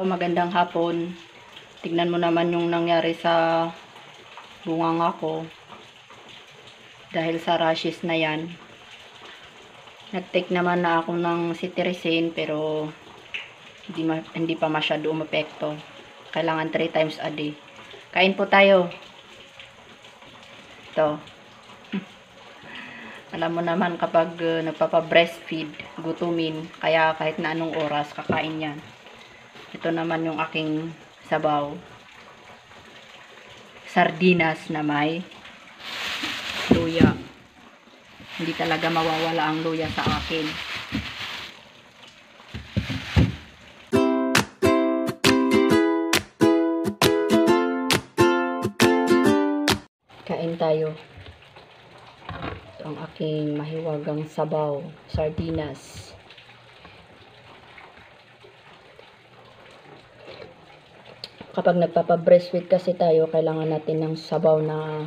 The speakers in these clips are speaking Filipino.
Magandang hapon. Tignan mo naman yung nangyari sa bunganga ko. Dahil sa rashes na yan. Nag-take naman na ako ng cetirizine pero hindi pa masyado umepekto. Kailangan 3 times a day. Kain po tayo. Ito. Alam mo naman kapag nagpapa-breastfeed, gutumin. Kaya kahit na anong oras, kakain yan. Ito naman yung aking sabaw. Sardinas na may luya. Hindi talaga mawawala ang luya sa akin. Kain tayo. Ito ang aking mahiwagang sabaw. Sardinas. Kapag nagpapa-breastfeed kasi tayo, kailangan natin ng sabaw na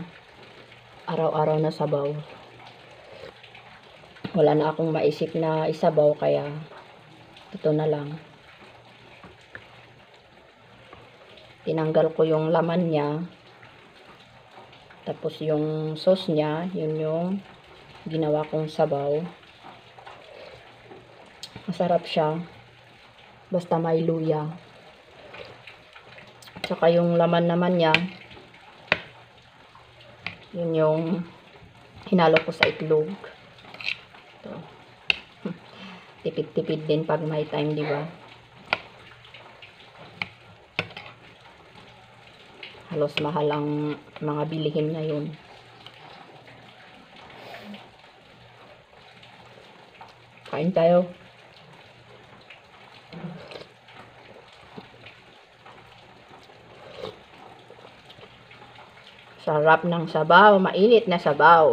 araw-araw na sabaw. Wala na akong maisip na isabaw, kaya ito na lang. Tinanggal ko yung laman niya. Tapos yung sauce niya, yun yung ginawa kong sabaw. Masarap siya. Basta may luya. Tsaka yung laman naman niya, yun yung hinalo ko sa itlog. Ito. Tipid-tipid din pag may time, di ba? Halos mahal ang mga bilihin ngayon. Kain tayo. Sarap ng sabaw, mainit na sabaw.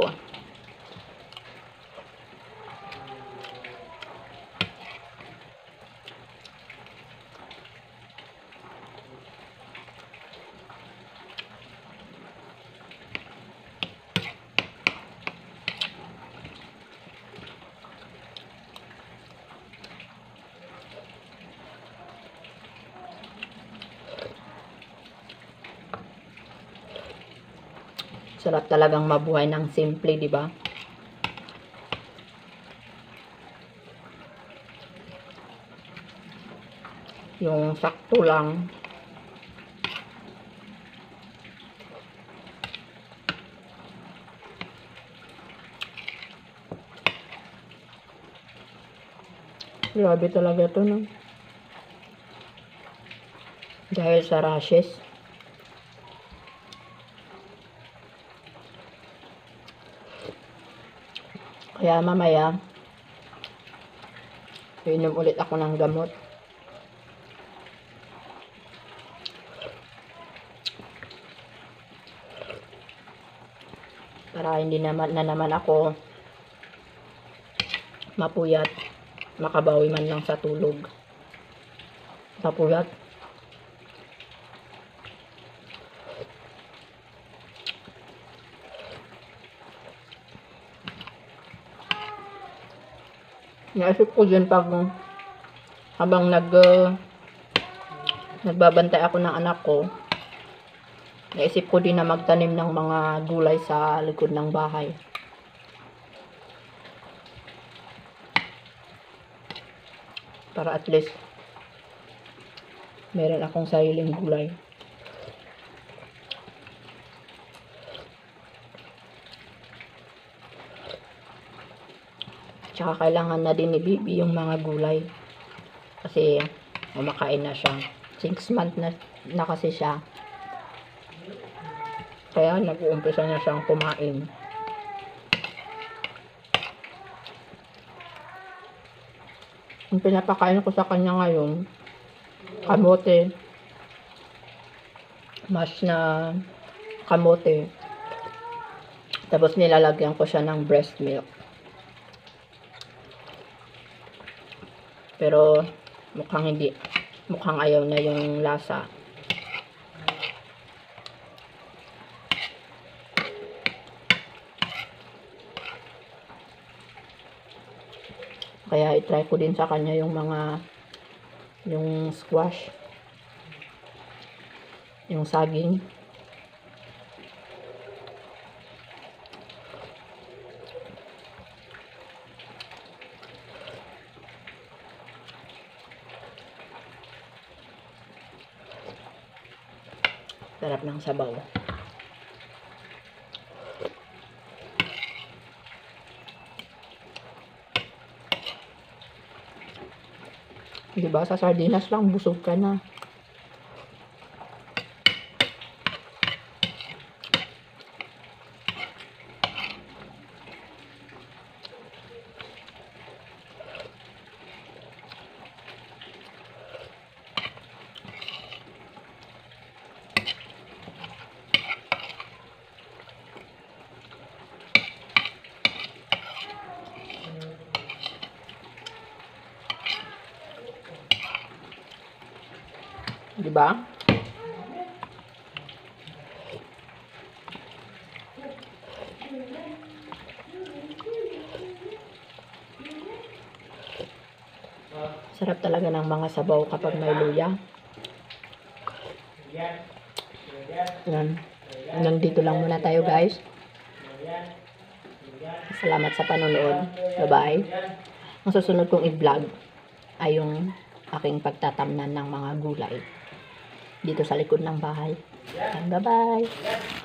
Sarap talagang mabuhay ng simple, di ba? Yung sakto lang. Grabe talaga to, no? Dahil sa rashes. Kaya mamaya, inom ulit ako ng gamot. Para hindi naman ako mapuyat, makabawi man lang sa tulog. Mapuyat. Naisip ko din pag habang nagbabantay ako ng anak ko, naisip ko din na magtanim ng mga gulay sa likod ng bahay. Para at least meron akong sariling gulay. Tsaka kailangan na din ni Bibi yung mga gulay. Kasi kumakain na siya. 6 months na kasi siya. Kaya nag-uumpisa na siyang kumain. Ang pinapakain ko sa kanya ngayon, kamote. Mash na kamote. Tapos nilalagyan ko siya ng breast milk. Pero mukhang ayaw na yung lasa. Kaya i-try ko din sa kanya yung squash. yung saging. Sarap ng sabaw. Diba, sa sardinas lang, busog ka na. Diba? Sarap talaga ng mga sabaw kapag may luya. Yan. Hanggang dito lang muna tayo, guys. Salamat sa panonood. Bye-bye. Ang susunod kong i-vlog ay yung aking pagtatamnan ng mga gulay dito sa likod ng bahay. Bye-bye.